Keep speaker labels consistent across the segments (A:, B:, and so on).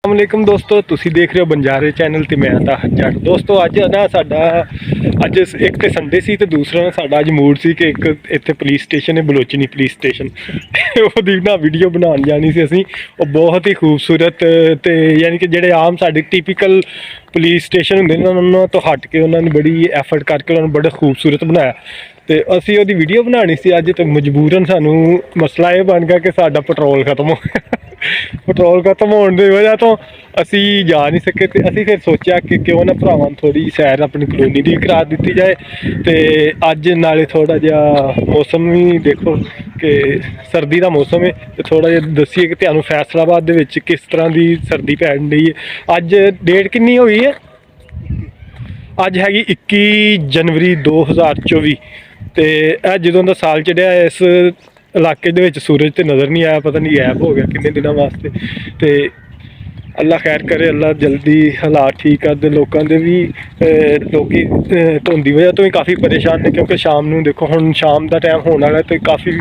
A: अस्सलामुअलैकुम दोस्तों, तुसी देख रहे हो बंजारे चैनल ते मैं था जट। दोस्तों अज ना साडा अज एक तो संडे सी ते दूसरा ना साडा अज मूड सी कि एक इत्थे पुलिस स्टेशन है, बलोचनी पुलिस स्टेशन ओहदी ना वीडियो बनाउण जानी सी असीं। ओह बहुत ही खूबसूरत ते यानी कि जिहड़े आम साडे टिपिकल पुलिस स्टेशन हुंदे ने उन्हां तो हट के उन्होंने बड़ी एफर्ट करके उन्होंने बड़ा खूबसूरत बनाया ते असीं ओहदी वीडियो बनानी सी अज। ते मजबूरन सानू मसला ये बन गया कि साडा पेट्रोल खत्म हो गया पेट्रोल खत्म होने की वजह तो असी जा नहीं सके। तो असी फिर सोचा कि क्यों ना भरावां थोड़ी सैर अपनी कलोनी की करा दी जाए। तो अज नाले थोड़ा जहा मौसम भी देखो कि सर्दी का मौसम है, तो थोड़ा जहा दसीए कि तुहानूं फैसलाबाद दे विच किस तरह की सर्दी पैण डी है। अज डेट कितनी हुई है? अज हैगी 21 जनवरी 2024। तो यह जदों का साल चढ़िया इस इलाके दे विच सूरज तो नज़र नहीं आया, पता नहीं गैप हो गया किन्ने दिनों वास्ते। तो अल्लाह खैर करे, अल्लाह जल्दी हालात ठीक कर दे। लोगों के भी लोग धुंध की वजह तो भी काफ़ी परेशान ने, क्योंकि शाम नूं देखो हुण शाम का टाइम होने वाला तो काफ़ी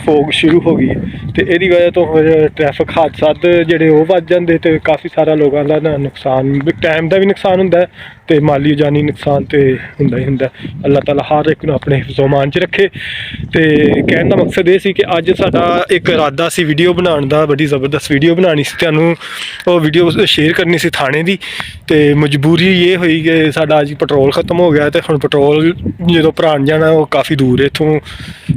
A: फोग शुरू हो गई। तो यदी वजह तो फिर ट्रैफिक हादसात जिहड़े वो वध जाते, तो काफ़ी सारा लोगों का ना नुकसान, टाइम का भी नुकसान हुंदा है तो माली जानी नुकसान तो हुंदा ही हुंदा। अल्लाह ताला हर एक नूं अपने हिफ्ज़ो-मान च रखे। तो कहने का मकसद ये सी कि अज साडा एक इरादा सी वीडियो बनाउण दा, बड़ी ज़बरदस्त वीडियो बनानी सी, तुहानूं वो वीडियो शेयर करनी सी थाने की। तो मजबूरी ये हुई कि साडा अज पेट्रोल खत्म हो गया। तो हुण पेट्रोल जो भराउण जाना वो काफ़ी दूर है इत्थों,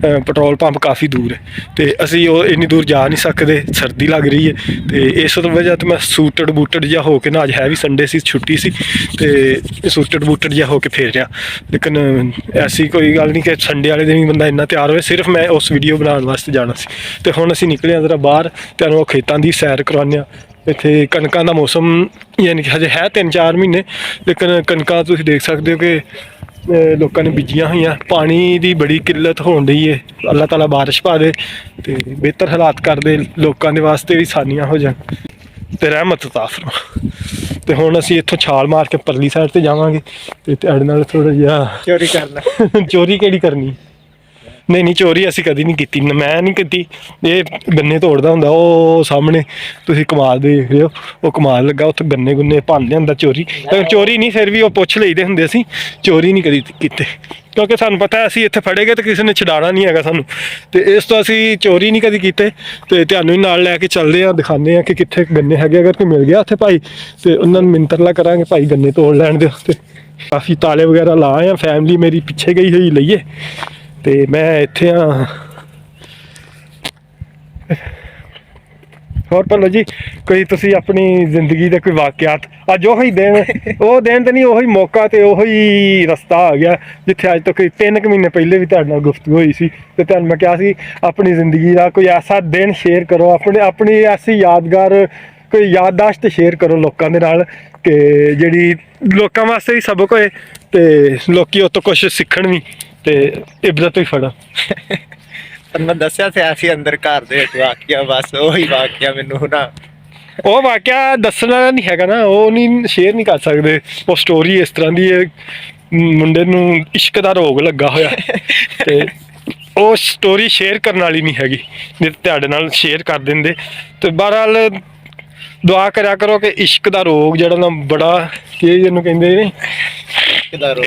A: पेट्रोल पंप काफ़ी दूर है। तो असीं इन्नी दूर जा नहीं सकते, सर्दी लग रही है। तो इस वजह तो मैं सूटड बूटड जिहा हो के ना, अज है भी संडे सी, छुट्टी सी, तो सूटड बूटड जिहा हो के फिर रहा। लेकिन ऐसी कोई गल नहीं कि संडे वाले दिन ही बंदा इन्ना तैयार हो, सिर्फ मैं उस वीडियो बनाने वास्ते जाना सी। तो हुण असीं निकले जरा बाहर, तुहानूं खेतां दी सैर करवाने। इत्थे कणकां दा मौसम यानी कि हजे है 3-4 महीने, लेकिन कणकां तुसीं देख सकते हो कि लोगों ने बीजियां हुई, पानी की बड़ी किल्लत होण डई है। अल्लाह ताला बारिश पा दे तो बेहतर हालात कर दे, लोगों के वास्ते भी आसानियां हो जान तो रहमत अता फरमा। तो हुण असीं इत्थों छाल मार के परली साइड ते जावांगे। ते तुहाडे नाल थोड़ा जिहा
B: चोरी करना
A: चोरी केड़ी करनी? नहीं चोरी असीं कदी नहीं की, मैं नहीं की। ये गन्ने तोड़दा हुंदा वो सामने, तुसीं कमाल देख रहे हो, वो कमाल लगा उत्थे गन्ने गुन्ने भंनदे हुंदा। चोरी चोरी नहीं, फिर भी वो पुछ लईदे हुंदे, असीं चोरी नहीं कदी कीते, क्योंकि सानूं पता है असीं इत्थे फड़े गए तो किसी ने छड़ाना नहीं हैगा सानूं। तो इस तो असीं चोरी नहीं कदी कीते। तो तुहानूं भी नाल लैके चलदे आ, दिखाने आ कि कित्थे गन्ने हैगे। अगर कोई मिल गया उत्थे भाई तो उन्हां नूं मिंतरला करांगे, भाई गन्ने तोड़ लैण दिओ। ते काफ़ी ताले वगैरह लाए आ, फैमिली मेरी पिछे गई हुई लईए, तो मैं इत्थे हाँ। और भलो जी कोई तुसी अपनी जिंदगी के कोई वाकयात अज ओही दिन, वो दिन तो नहीं, ओही मौका तो ओही रस्ता आ गया जिथे अज तो कोई 3 महीने पहले भी तुहाडे नाल गुफ्तगू हुई सी। तो तुहानूं मैं कहा सी अपनी जिंदगी का कोई ऐसा दिन शेयर करो, अपनी ऐसी यादगार कोई याददाश्त शेयर करो लोगों के नाल कि जिहड़ी लोगों वास्ते भी सबक होए तो लोग उस तो कुछ सीखण भी ते इबरत भी फड़न।
B: मैं दस्या थे ऐसी अंदर घर दे वाकया, बस वही वाकया मैनू ना
A: वो वाकया दसना नहीं हैगा ना, वो नहीं शेयर नहीं कर सकते। वो स्टोरी इस तरह की है, मुंडे नूं इश्क दा रोग लगा होया ते वो स्टोरी शेयर करने वाली नहीं हैगी, नहीं तुहाडे नाल शेयर कर देंदे। तो बहरहाल दुआ करा करो कि इश्क दा रोग जिहड़ा ना बड़ा जिहनूं कहंदे ने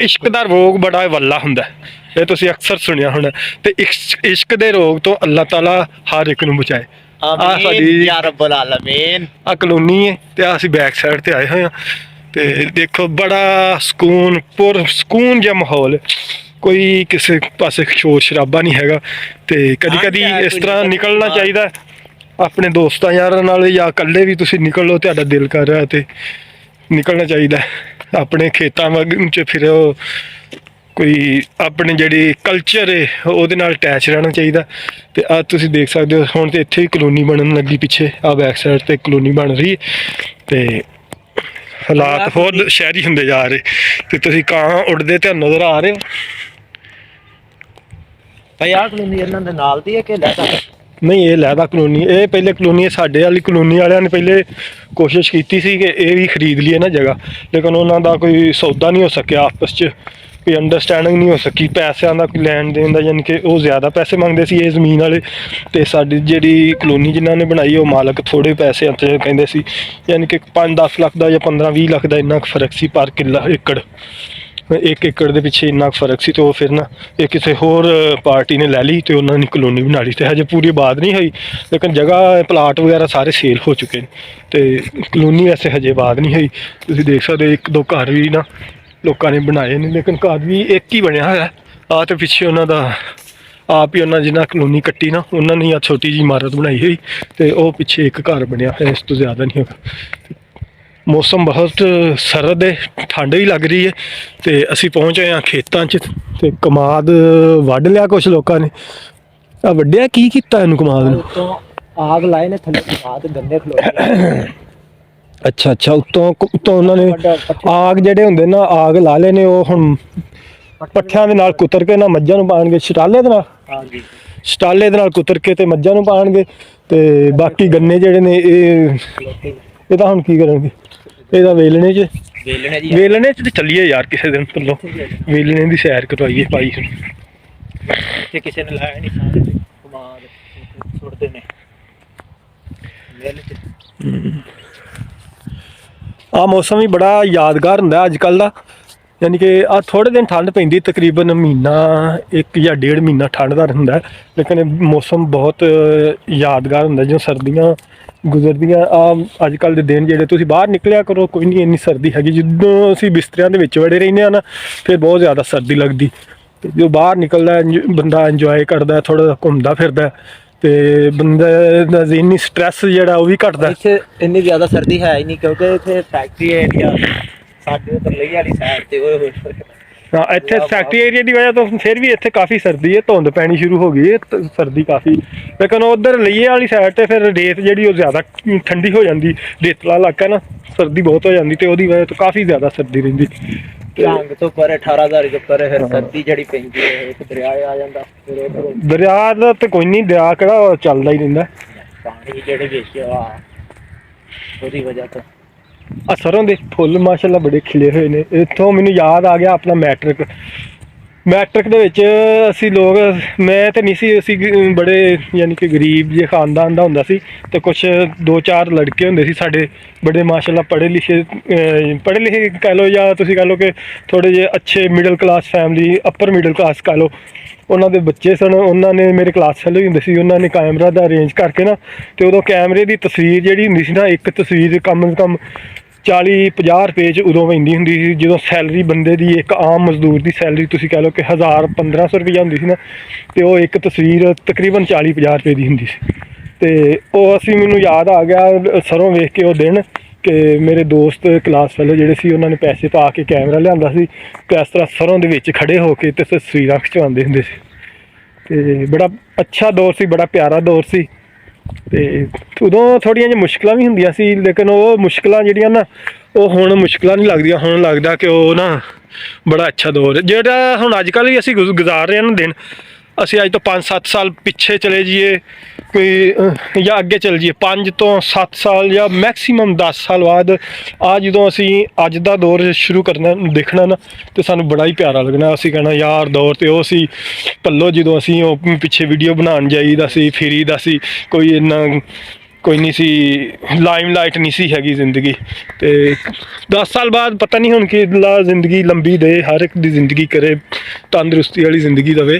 A: इश्क दा रोग बड़ा वल्ला हुंदा, ये तुसीं अक्सर सुनिया होना। तो इश्क दे रोग तो अल्लाह ताला हर एक नूं बचाए।
B: या रब्बुल आलमीन।
A: आ कलोनी है तो असीं बैक साइड ते आए हुए, तो देखो बड़ा सुकून जिहा माहौल, कोई किसी पासे शोर शराबा नहीं हैगा। तो कदी कदी इस तरह निकलना चाहिए अपने दोस्तों यारां नाल, या कल्ले भी तुसीं निकल लो, तुहाडा दिल कर रहा तो निकलना चाहिए। अपने खेतां च फिर कोई अपने जिहड़ी कल्चर है उहदे नाल अटैच रहना चाहिए। तो अज तुसीं देख सकते हो हुण तो इत्थे ही कलोनी बनन लगी, पिछे आ बैक साइड ते कलोनी बन रही है। तो हालात होर शहरी हुंदे जा रहे, तो तुसीं कां उड़दे ते नज़र आ रहे हो।
B: भाई आ कलोनी इन्हां दे नाल दी है कि लैदा?
A: नहीं ये लैदा कलोनी, ये पहले कलोनी साडे वाली कलोनी वालियां ने पहले कोशिश की सी कि ये भी खरीद लीए ना जगह, लेकिन उन्हों का कोई सौदा नहीं हो सकिया आपस च। ਕੋਈ ਅੰਡਰਸਟੈਂਡਿੰਗ ਨਹੀਂ ਹੋ ਸਕੀ ਪੈਸਿਆਂ ਦਾ, ਕੋਈ ਲੈਣ ਦੇਣ ਦਾ, ਯਾਨੀ ਕਿ ਉਹ ਜ਼ਿਆਦਾ ਪੈਸੇ ਮੰਗਦੇ ਸੀ ਇਹ ਜ਼ਮੀਨ ਵਾਲੇ, ਤੇ ਸਾਡੀ ਜਿਹੜੀ ਕਲੋਨੀ ਜਿਨ੍ਹਾਂ ਨੇ ਬਣਾਈ ਉਹ ਮਾਲਕ ਥੋੜ੍ਹੇ ਪੈਸੇ ਤੇ ਕਹਿੰਦੇ ਸੀ, ਯਾਨੀ ਕਿ 5-10 ਲੱਖ ਦਾ ਜਾਂ 15-20 ਲੱਖ ਦਾ ਇੰਨਾ ਕੁ ਫਰਕ ਸੀ ਪਰ ਕਿੱਲਾ ਏਕੜ, 1 ਏਕੜ ਦੇ ਪਿੱਛੇ ਇੰਨਾ ਕੁ ਫਰਕ ਸੀ। ਤੇ ਉਹ ਫਿਰ ਨਾ ਇਹ ਕਿਸੇ ਹੋਰ ਪਾਰਟੀ ਨੇ ਲੈ ਲਈ ਤੇ ਉਹਨਾਂ ਨੇ ਕਲੋਨੀ ਬਣਾ ਲਈ, ਤੇ ਹਜੇ ਪੂਰੀ ਆਬਾਦ ਨਹੀਂ ਹੋਈ, ਲੇਕਿਨ ਜਗ੍ਹਾ ਪਲਾਟ ਵਗੈਰਾ ਸਾਰੇ ਸੇਲ ਹੋ ਚੁੱਕੇ ਨੇ, ਤੇ ਕਲੋਨੀ ਵੈਸੇ ਹਜੇ ਆਬਾਦ ਨਹੀਂ ਹੋਈ। ਤੁਸੀਂ ਦੇਖ ਸਕਦੇ 1-2 ਘਰ ਵੀ ਨਾ ਲੋਕਾਂ ਨੇ ਬਣਾਏ ਨੇ, ਲੇਕਿਨ ਘਰ ਵੀ ਇੱਕ ਹੀ ਬਣਿਆ ਹੋਇਆ। ਆਹ ਤੇ ਪਿੱਛੇ ਉਹਨਾਂ ਦਾ ਆਪ ਹੀ ਉਹਨਾਂ ਜਿਹਨਾਂ ਕਲੋਨੀ ਕੱਟੀ ਨਾ ਉਹਨਾਂ ਨੇ ਆ ਛੋਟੀ ਜਿਹੀ ਇਮਾਰਤ ਬਣਾਈ ਹੋਈ, ਤੇ ਉਹ ਪਿੱਛੇ ਇੱਕ ਘਰ ਬਣਿਆ ਹੋਇਆ, ਇਸ ਤੋਂ ਜ਼ਿਆਦਾ ਨਹੀਂ ਹੋਗਾ। ਮੌਸਮ ਬਹੁਤ ਸਰਦ ਹੈ, ਠੰਡ ਵੀ ਲੱਗ ਰਹੀ ਹੈ, ਤੇ ਅਸੀਂ ਪਹੁੰਚ ਆਏ ਹਾਂ ਖੇਤਾਂ 'ਚ, ਤੇ ਕਮਾਦ ਵੱਢ ਲਿਆ ਕੁਛ ਲੋਕਾਂ ਨੇ। ਆ ਵੱਢਿਆ ਕੀ ਕੀਤਾ ਇਹਨੂੰ ਕਮਾਦ ਨੂੰ?
B: ਉੱਤੋਂ ਆਗ ਲਾਏ ਨੇ, ਥੱਲੇ ਕਮਾਦ ਗੰਦੇ ਖਲੋਏ।
A: ਅੱਛਾ, ਉੱਤੋਂ ਉਹਨਾਂ ਨੇ ਆਗ ਜਿਹੜੇ ਹੁੰਦੇ ਨਾ ਆਗ ਲਾ ਲਏ ਨੇ, ਉਹ ਹੁਣ ਪੱਠਿਆਂ ਦੇ ਨਾਲ ਕੁਤਰ ਕੇ ਨਾ ਮੱਝਾਂ ਨੂੰ ਪਾਉਣਗੇ, ਛਟਾਲੇ ਦੇ ਨਾਲ,
B: ਹਾਂਜੀ
A: ਛਟਾਲੇ ਦੇ ਨਾਲ ਕੁਤਰ ਕੇ ਤੇ ਮੱਝਾਂ ਨੂੰ ਪਾਉਣਗੇ। ਤੇ ਬਾਕੀ ਗੰਨੇ ਜਿਹੜੇ ਨੇ ਇਹ ਤਾਂ ਹੁਣ ਕੀ ਕਰਨਗੇ, ਇਹਦਾ ਵੇਲਣੇ 'ਚ ਤੇ ਚੱਲੀਏ ਯਾਰ ਕਿਸੇ ਦਿਨ ਪੱਲੋਂ, ਵੇਲਣੇ ਦੀ ਸੈਰ ਕਰਵਾਈਏ ਭਾਈ।
B: ਤੇ ਕਿਸੇ ਨੇ ਲਾਇਆ ਨਹੀਂ ਸਾਰੇ ਕਮਾਦ ਸੁੱਟਦੇ ਨੇ ਮਿਲ ਚ।
A: ਆਹ ਮੌਸਮ ਵੀ ਬੜਾ ਯਾਦਗਾਰ ਹੁੰਦਾ ਅੱਜ ਕੱਲ੍ਹ ਦਾ, ਯਾਨੀ ਕਿ ਆਹ ਥੋੜ੍ਹੇ ਦਿਨ ਠੰਡ ਪੈਂਦੀ, ਤਕਰੀਬਨ ਮਹੀਨਾ 1 ਜਾਂ 1.5 ਮਹੀਨਾ ਠੰਡ ਦਾ ਹੁੰਦਾ, ਲੇਕਿਨ ਇਹ ਮੌਸਮ ਬਹੁਤ ਯਾਦਗਾਰ ਹੁੰਦਾ ਜਦੋਂ ਸਰਦੀਆਂ ਗੁਜ਼ਰਦੀਆਂ। ਆ ਅੱਜ ਕੱਲ੍ਹ ਦੇ ਦਿਨ ਜਿਹੜੇ ਤੁਸੀਂ ਬਾਹਰ ਨਿਕਲਿਆ ਕਰੋ, ਕੋਈ ਨਹੀਂ ਇੰਨੀ ਸਰਦੀ ਹੈਗੀ, ਜਦੋਂ ਅਸੀਂ ਬਿਸਤਰਿਆਂ ਦੇ ਵਿੱਚ ਵੜੇ ਰਹਿੰਦੇ ਹਾਂ ਨਾ ਫਿਰ ਬਹੁਤ ਜ਼ਿਆਦਾ ਸਰਦੀ ਲੱਗਦੀ, ਤੇ ਜੋ ਬਾਹਰ ਨਿਕਲਦਾ ਬੰਦਾ ਇੰਜੋਏ ਕਰਦਾ, ਥੋੜ੍ਹਾ ਜਿਹਾ ਘੁੰਮਦਾ ਫਿਰਦਾ, ਤੇ ਬੰਦੇ ਦਾ ਜ਼ਿਹਨੀ ਸਟ੍ਰੈਸ ਜਿਹੜਾ ਉਹ ਵੀ ਘਟਦਾ।
B: ਇੱਥੇ ਇੰਨੀ ਜ਼ਿਆਦਾ ਸਰਦੀ ਹੈ ਹੀ ਨਹੀਂ, ਕਿਉਂਕਿ ਇੱਥੇ ਫੈਕਟਰੀ ਏਰੀਆ ਸਾਡੇ ਉਧਰ ਲਈ ਵਾਲੀ ਸਾਈਡ ਤੇ ਓਏ ਹੋਏ।
A: ਹਾਂ, ਇੱਥੇ ਫੈਕਟਰੀ ਏਰੀਆ ਦੀ ਵਜ੍ਹਾ ਤੋਂ ਫਿਰ ਵੀ ਇੱਥੇ ਕਾਫੀ ਸਰਦੀ ਹੈ, ਧੁੰਦ ਪੈਣੀ ਸ਼ੁਰੂ ਹੋ ਗਈ ਹੈ, ਸਰਦੀ ਕਾਫੀ। ਲੇਕਿਨ ਉਧਰ ਲਈਏ ਵਾਲੀ ਸਾਈਡ ਤੇ ਫਿਰ ਰੇਤ ਜਿਹੜੀ ਉਹ ਜ਼ਿਆਦਾ ਠੰਡੀ ਹੋ ਜਾਂਦੀ, ਰੇਤਲਾ ਇਲਾਕਾ ਨਾ, ਸਰਦੀ ਬਹੁਤ ਹੋ ਜਾਂਦੀ, ਤੇ ਉਹਦੀ ਵਜ੍ਹਾ ਤੋਂ ਕਾਫੀ ਜ਼ਿਆਦਾ ਸਰਦੀ ਰਹਿੰਦੀ।
B: ਝੰਗ ਤੋਂ ਪਰੇ 18,000 ਤੋਂ ਪਰੇ ਫਿਰ ਸਰਦੀ ਜਿਹੜੀ ਪੈਂਦੀ ਹੈ, ਇੱਕ ਦਰਿਆ ਆ ਜਾਂਦਾ, ਫਿਰ
A: ਦਰਿਆ ਦਾ ਤੇ ਕੋਈ ਨਹੀਂ, ਦਰਿਆ ਕਿਹੜਾ ਚੱਲਦਾ ਹੀ ਰਹਿੰਦਾ,
B: ਪਾਣੀ ਜਿਹੜੇ ਵਿੱਚ ਆ ਉਹਦੀ ਵਜ੍ਹਾ ਤੋਂ।
A: ਆ ਸਰੋਂ ਦੇ ਫੁੱਲ ਮਾਸ਼ਾਅੱਲਾ ਬੜੇ ਖਿਲੇ ਹੋਏ ਨੇ। ਇੱਥੋਂ ਮੈਨੂੰ ਯਾਦ ਆ ਗਿਆ ਆਪਣਾ ਮੈਟ੍ਰਿਕ ਦੇ ਵਿੱਚ ਅਸੀਂ ਲੋਕ, ਮੈਂ ਤਾਂ ਨਹੀਂ ਸੀ, ਅਸੀਂ ਬੜੇ ਯਾਨੀ ਕਿ ਗਰੀਬ ਜਿਹੇ ਖਾਨਦਾਨ ਦਾ ਹੁੰਦਾ ਸੀ, ਤੇ ਕੁਛ 2-4 ਲੜਕੇ ਹੁੰਦੇ ਸੀ ਸਾਡੇ ਬੜੇ ਮਾਸ਼ਾਅੱਲਾ ਪੜ੍ਹੇ ਲਿਖੇ ਕਹਿ ਲਓ, ਜਾਂ ਤੁਸੀਂ ਕਹਿ ਲਓ ਕਿ ਥੋੜ੍ਹੇ ਜਿਹੇ ਅੱਛੇ middle class family, upper middle class ਕਹਿ ਲਓ, ਉਹਨਾਂ ਦੇ ਬੱਚੇ ਸਨ। ਉਹਨਾਂ ਨੇ ਮੇਰੇ ਕਲਾਸ ਫੈਲੋ ਹੀ ਹੁੰਦੇ ਸੀ, ਉਹਨਾਂ ਨੇ ਕੈਮਰਾ ਦਾ ਅਰੇਂਜ ਕਰਕੇ ਨਾ, ਤੇ ਉਦੋਂ ਕੈਮਰੇ ਦੀ ਤਸਵੀਰ ਜਿਹੜੀ ਹੁੰਦੀ ਸੀ ਨਾ, ਇੱਕ ਤਸਵੀਰ ਕਮ ਸੇ ਕਮ 40-50 ਰੁਪਏ 'ਚ ਉਦੋਂ ਪੈਂਦੀ ਹੁੰਦੀ ਸੀ, ਜਦੋਂ ਸੈਲਰੀ ਬੰਦੇ ਦੀ, ਇੱਕ ਆਮ ਮਜ਼ਦੂਰ ਦੀ ਸੈਲਰੀ ਤੁਸੀਂ ਕਹਿ ਲਓ ਕਿ 1000-1500 ਰੁਪਈਆ ਹੁੰਦੀ ਸੀ ਨਾ, ਤੇ ਉਹ ਇੱਕ ਤਸਵੀਰ ਤਕਰੀਬਨ 40-50 ਰੁਪਏ ਦੀ ਹੁੰਦੀ ਸੀ। ਤੇ ਉਹ ਮੈਨੂੰ ਯਾਦ ਆ ਗਿਆ ਸਰੋਂ ਵੇਖ ਕੇ ਉਹ ਦਿਨ, ਕਿ ਮੇਰੇ ਦੋਸਤ ਕਲਾਸ ਫੈਲੋ ਜਿਹੜੇ ਸੀ ਉਹਨਾਂ ਨੇ ਪੈਸੇ ਪਾ ਕੇ ਕੈਮਰਾ ਲਿਆਂਦਾ ਸੀ, ਤੇ ਇਸ ਤਰ੍ਹਾਂ ਸਰੋਂ ਦੇ ਵਿੱਚ ਖੜੇ ਹੋ ਕੇ ਤੇ ਤਸਵੀਰਾਂ ਖਿਚਵਾਉਂਦੇ ਹੁੰਦੇ ਸੀ। ਤੇ ਬੜਾ ਅੱਛਾ ਦੌਰ ਸੀ, ਬੜਾ ਪਿਆਰਾ ਦੌਰ ਸੀ। ਤੇ ਉਦੋਂ ਥੋੜ੍ਹੀਆਂ ਜਿਹੀਆਂ ਮੁਸ਼ਕਿਲਾਂ ਵੀ ਹੁੰਦੀਆਂ ਸੀ, ਲੇਕਿਨ ਉਹ ਮੁਸ਼ਕਿਲਾਂ ਜਿਹੜੀਆਂ ਨਾ, ਉਹ ਹੁਣ ਮੁਸ਼ਕਿਲਾਂ ਨਹੀਂ ਲੱਗਦੀਆਂ, ਹੁਣ ਲੱਗਦਾ ਕਿ ਉਹ ਨਾ ਬੜਾ ਅੱਛਾ ਦੌਰ ਜਿਹੜਾ ਹੁਣ ਅੱਜ ਕੱਲ੍ਹ ਵੀ ਅਸੀਂ ਗੁਜ਼ਾਰ ਰਹੇ ਹਾਂ ਨਾ ਦਿਨ। ਅਸੀਂ ਅੱਜ ਤੋਂ 5-7 ਸਾਲ ਪਿੱਛੇ ਚਲੇ ਜਾਈਏ ਕੋਈ, ਜਾਂ ਅੱਗੇ ਚਲ ਜਾਈਏ 5 ਤੋਂ 7 ਸਾਲ ਜਾਂ ਮੈਕਸੀਮਮ 10 ਸਾਲ ਬਾਅਦ, ਜਦੋਂ ਅਸੀਂ ਅੱਜ ਦਾ ਦੌਰ ਸ਼ੁਰੂ ਕਰਨਾ ਦੇਖਣਾ ਨਾ, ਤੇ ਸਾਨੂੰ ਬੜਾ ਹੀ ਪਿਆਰਾ ਲੱਗਣਾ। ਅਸੀਂ ਕਹਿਣਾ ਯਾਰ ਦੌਰ ਤੇ ਉਹ ਸੀ ਭੱਲੋ, ਜਦੋਂ ਅਸੀਂ ਉਹ ਪਿੱਛੇ ਵੀਡੀਓ ਬਣਾਉਣ ਜਾਈਦਾ ਸੀ, ਫਿਰੀਦਾ ਸੀ, ਕੋਈ ਨਹੀਂ ਸੀ, ਲਾਈਮਲਾਈਟ ਨਹੀਂ ਸੀ ਹੈਗੀ ਜ਼ਿੰਦਗੀ। ਤੇ 10 ਸਾਲ ਬਾਅਦ ਪਤਾ ਨਹੀਂ ਹੁਣ ਕਿ ਜ਼ਿੰਦਗੀ ਲੰਬੀ ਦੇ, ਹਰ ਇੱਕ ਦੀ ਜ਼ਿੰਦਗੀ ਕਰੇ, ਤੰਦਰੁਸਤੀ ਵਾਲੀ ਜ਼ਿੰਦਗੀ ਦੇਵੇ।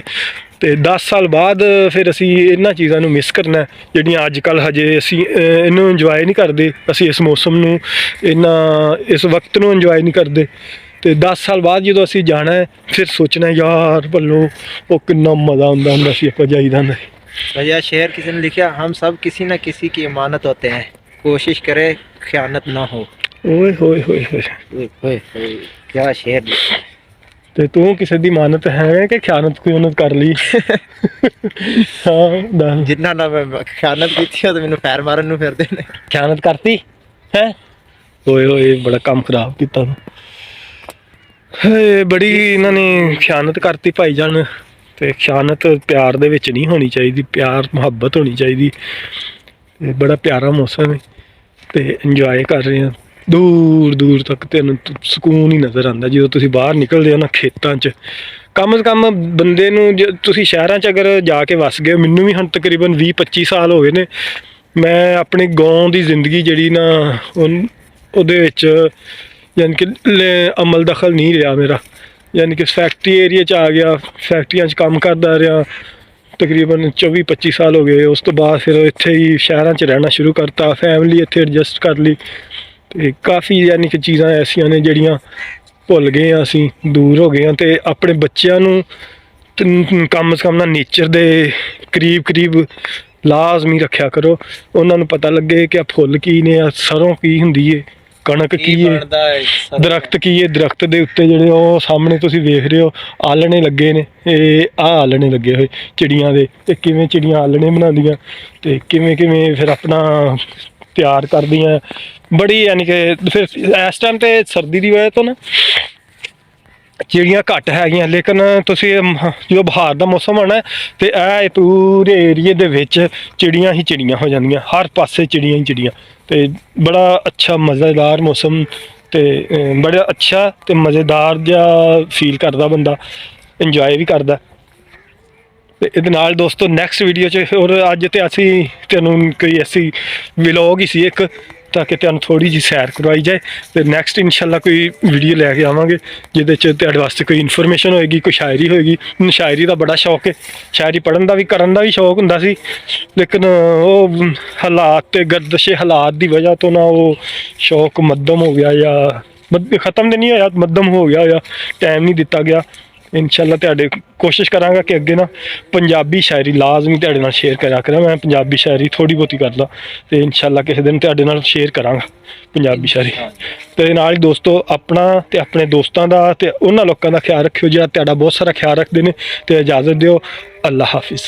A: ਤੇ 10 ਸਾਲ ਬਾਅਦ ਫਿਰ ਅਸੀਂ ਇਹਨਾਂ ਚੀਜ਼ਾਂ ਨੂੰ ਮਿਸ ਕਰਨਾ ਜਿਹੜੀਆਂ ਅੱਜ ਕੱਲ੍ਹ ਹਜੇ ਅਸੀਂ ਇਹਨੂੰ ਇੰਜੋਏ ਨਹੀਂ ਕਰਦੇ, ਅਸੀਂ ਇਸ ਮੌਸਮ ਨੂੰ ਇਸ ਵਕਤ ਨੂੰ ਇੰਜੋਏ ਨਹੀਂ ਕਰਦੇ। ਤੇ 10 ਸਾਲ ਬਾਅਦ ਜਦੋਂ ਅਸੀਂ ਜਾਣਾ ਹੈ, ਫਿਰ ਸੋਚਣਾ ਯਾਰ ਭੱਲੋ ਉਹ ਕਿੰਨਾ ਮਜ਼ਾ ਹੁੰਦਾ ਸੀ, ਆਪਾਂ ਜਾਈਦਾ ਹੁੰਦਾ ਸੀ।
B: भैया शेर किसी ने लिखा, हम सब किसी न किसी की इमानत होते हैं, कोशिश करे खयानत ना हो।
A: ओए होए होए
B: होए क्या शेर लिखा।
A: ਤੇ ਤੂੰ ਕਿਸੇ ਦੀ ਇਮਾਨਤ ਹੈ ਕਿ ਖਿਆਨਤ ਕੋਈ ਉਹਨੇ ਕਰ ਲਈ? ਹਾਂ,
B: ਜਿੰਨਾ ਨਾ ਮੈਂ ਖਿਆਨਤ ਕੀਤੀ ਤੇ ਮੈਨੂੰ ਪੈਰ ਮਾਰਨ ਨੂੰ ਫਿਰਦੇ ਨੇ।
A: ਖਿਆਨਤ ਕਰਤੀ ਹੈ? ਓਏ ਹੋਏ ਬੜਾ ਕੰਮ ਖਰਾਬ ਕੀਤਾ ਬੜੀ ਇਹਨਾਂ ਨੇ ਖਿਆਨਤ ਕਰਤੀ ਭਾਈ ਜਾਨ। ਤੇ ਖਿਆਨਤ ਪਿਆਰ ਦੇ ਵਿੱਚ ਨਹੀਂ ਹੋਣੀ ਚਾਹੀਦੀ, ਪਿਆਰ ਮੁਹੱਬਤ ਹੋਣੀ ਚਾਹੀਦੀ। ਤੇ ਬੜਾ ਪਿਆਰਾ ਮੌਸਮ ਹੈ ਤੇ ਇੰਜੋਏ ਕਰ ਰਹੇ ਹਾਂ। ਦੂਰ ਦੂਰ ਤੱਕ ਤੈਨੂੰ ਸਕੂਨ ਹੀ ਨਜ਼ਰ ਆਉਂਦਾ ਜਦੋਂ ਤੁਸੀਂ ਬਾਹਰ ਨਿਕਲਦੇ ਹੋ ਨਾ ਖੇਤਾਂ 'ਚ। ਕਮ ਸੇ ਕਮ ਬੰਦੇ ਨੂੰ ਜੇ ਤੁਸੀਂ ਸ਼ਹਿਰਾਂ 'ਚ ਅਗਰ ਜਾ ਕੇ ਵਸ ਗਏ ਹੋ, ਮੈਨੂੰ ਵੀ ਹੁਣ ਤਕਰੀਬਨ 20-25 ਸਾਲ ਹੋ ਗਏ ਨੇ, ਮੈਂ ਆਪਣੀ ਗਾਉਂ ਦੀ ਜ਼ਿੰਦਗੀ ਜਿਹੜੀ ਨਾ ਉਹਦੇ ਵਿੱਚ ਯਾਨੀ ਕਿ ਅਮਲ ਦਖਲ ਨਹੀਂ ਰਿਹਾ ਮੇਰਾ। ਯਾਨੀ ਕਿ ਫੈਕਟਰੀ ਏਰੀਆ 'ਚ ਆ ਗਿਆ, ਫੈਕਟਰੀਆਂ 'ਚ ਕੰਮ ਕਰਦਾ ਰਿਹਾ ਤਕਰੀਬਨ 24-25 ਸਾਲ ਹੋ ਗਏ। ਉਸ ਤੋਂ ਬਾਅਦ ਫਿਰ ਇੱਥੇ ਹੀ ਸ਼ਹਿਰਾਂ 'ਚ ਰਹਿਣਾ ਸ਼ੁਰੂ ਕਰਤਾ, ਫੈਮਿਲੀ ਇੱਥੇ ਐਡਜਸਟ ਕਰ ਲਈ, ਅਤੇ ਕਾਫੀ ਯਾਨੀ ਕਿ ਚੀਜ਼ਾਂ ਐਸੀਆਂ ਨੇ ਜਿਹੜੀਆਂ ਭੁੱਲ ਗਏ ਹਾਂ ਅਸੀਂ, ਦੂਰ ਹੋ ਗਏ ਹਾਂ। ਅਤੇ ਆਪਣੇ ਬੱਚਿਆਂ ਨੂੰ ਕਮ ਸੇ ਕਮ ਨਾ ਨੇਚਰ ਦੇ ਕਰੀਬ ਲਾਜ਼ਮੀ ਰੱਖਿਆ ਕਰੋ, ਉਹਨਾਂ ਨੂੰ ਪਤਾ ਲੱਗੇ ਕਿ ਆ ਫੁੱਲ ਕੀ ਨੇ, ਆ ਸਰੋਂ ਕੀ ਹੁੰਦੀ ਏ, ਕਣਕ ਕੀ ਹੈ, ਦਰਖਤ ਕੀ ਹੈ। ਦਰਖਤ ਦੇ ਉੱਤੇ ਜਿਹੜੇ ਉਹ ਸਾਹਮਣੇ ਤੁਸੀਂ ਵੇਖ ਰਹੇ ਹੋ ਆਲਣੇ ਲੱਗੇ ਨੇ, ਇਹ ਆਲਣੇ ਲੱਗੇ ਹੋਏ ਚਿੜੀਆਂ ਦੇ, ਅਤੇ ਕਿਵੇਂ ਚਿੜੀਆਂ ਆਲਣੇ ਬਣਾਉਂਦੀਆਂ ਅਤੇ ਕਿਵੇਂ ਫਿਰ ਆਪਣਾ ਤਿਆਰ ਕਰਦੀਆਂ। ਬੜੀ ਯਾਨੀ ਕਿ ਫਿਰ ਇਸ ਟਾਈਮ 'ਤੇ ਸਰਦੀ ਦੀ ਵਜ੍ਹਾ ਤੋਂ ਨਾ ਚਿੜੀਆਂ ਘੱਟ ਹੈਗੀਆਂ, ਲੇਕਿਨ ਤੁਸੀਂ ਜਦੋਂ ਬਹਾਰ ਦਾ ਮੌਸਮ ਆਉਣਾ ਅਤੇ ਇਹ ਪੂਰੇ ਏਰੀਏ ਦੇ ਵਿੱਚ ਚਿੜੀਆਂ ਹੀ ਚਿੜੀਆਂ ਹੋ ਜਾਂਦੀਆਂ, ਹਰ ਪਾਸੇ ਚਿੜੀਆਂ ਹੀ ਚਿੜੀਆਂ, ਅਤੇ ਬੜਾ ਅੱਛਾ ਮਜ਼ੇਦਾਰ ਮੌਸਮ, ਅਤੇ ਬੜਾ ਅੱਛਾ ਅਤੇ ਮਜ਼ੇਦਾਰ ਜਿਹਾ ਫੀਲ ਕਰਦਾ ਬੰਦਾ, ਇੰਜੋਏ ਵੀ ਕਰਦਾ। ਅਤੇ ਇਹਦੇ ਨਾਲ ਦੋਸਤੋ ਨੈਕਸਟ ਵੀਡੀਓ 'ਚ ਹੋਰ ਅੱਜ ਤਾਂ ਅਸੀਂ ਤੁਹਾਨੂੰ ਕੋਈ ਐਸੀ ਵਲੋਗ ਹੀ ਸੀ ਇੱਕ, ਤਾਂ ਕਿ ਤੁਹਾਨੂੰ ਥੋੜ੍ਹੀ ਜਿਹੀ ਸੈਰ ਕਰਵਾਈ ਜਾਏ। ਅਤੇ ਨੈਕਸਟ ਇਨਸ਼ਾਅੱਲਾ ਕੋਈ ਵੀਡੀਓ ਲੈ ਕੇ ਆਵਾਂਗੇ ਜਿਹਦੇ 'ਚ ਤੁਹਾਡੇ ਵਾਸਤੇ ਕੋਈ ਇਨਫੋਰਮੇਸ਼ਨ ਹੋਏਗੀ, ਕੋਈ ਸ਼ਾਇਰੀ ਹੋਏਗੀ। ਮੈਨੂੰ ਸ਼ਾਇਰੀ ਦਾ ਬੜਾ ਸ਼ੌਕ ਹੈ, ਸ਼ਾਇਰੀ ਪੜ੍ਹਨ ਦਾ ਵੀ ਕਰਨ ਦਾ ਵੀ ਸ਼ੌਕ ਹੁੰਦਾ ਸੀ, ਲੇਕਿਨ ਉਹ ਹਾਲਾਤ ਅਤੇ ਗਰਦਸ਼ੇ ਹਾਲਾਤ ਦੀ ਵਜ੍ਹਾ ਤੋਂ ਨਾ ਉਹ ਸ਼ੌਕ ਮੱਧਮ ਹੋ ਗਿਆ, ਜਾਂ ਖਤਮ ਤਾਂ ਨਹੀਂ ਹੋਇਆ, ਮੱਧਮ ਹੋ ਗਿਆ, ਜਾਂ ਟਾਈਮ ਨਹੀਂ ਦਿੱਤਾ ਗਿਆ। ਇਨਸ਼ਾਅੱਲਾ ਤੁਹਾਡੇ ਕੋਸ਼ਿਸ਼ ਕਰਾਂਗਾ ਕਿ ਅੱਗੇ ਨਾ ਪੰਜਾਬੀ ਸ਼ਾਇਰੀ ਲਾਜ਼ਮੀ ਤੁਹਾਡੇ ਨਾਲ ਸ਼ੇਅਰ ਕਰਿਆ ਕਰਾਂ। ਮੈਂ ਪੰਜਾਬੀ ਸ਼ਾਇਰੀ ਥੋੜ੍ਹੀ ਬਹੁਤੀ ਕਰਦਾ, ਅਤੇ ਇਨਸ਼ਾਅੱਲਾ ਕਿਸੇ ਦਿਨ ਤੁਹਾਡੇ ਨਾਲ ਸ਼ੇਅਰ ਕਰਾਂਗਾ ਪੰਜਾਬੀ ਸ਼ਾਇਰੀ। ਅਤੇ ਨਾਲ ਹੀ ਦੋਸਤੋ ਆਪਣਾ ਅਤੇ ਆਪਣੇ ਦੋਸਤਾਂ ਦਾ ਅਤੇ ਉਹਨਾਂ ਲੋਕਾਂ ਦਾ ਖਿਆਲ ਰੱਖਿਓ ਜਿਹੜਾ ਤੁਹਾਡਾ ਬਹੁਤ ਸਾਰਾ ਖਿਆਲ ਰੱਖਦੇ ਨੇ, ਅਤੇ ਇਜਾਜ਼ਤ ਦਿਓ। ਅੱਲਾ ਹਾਫਿਜ਼।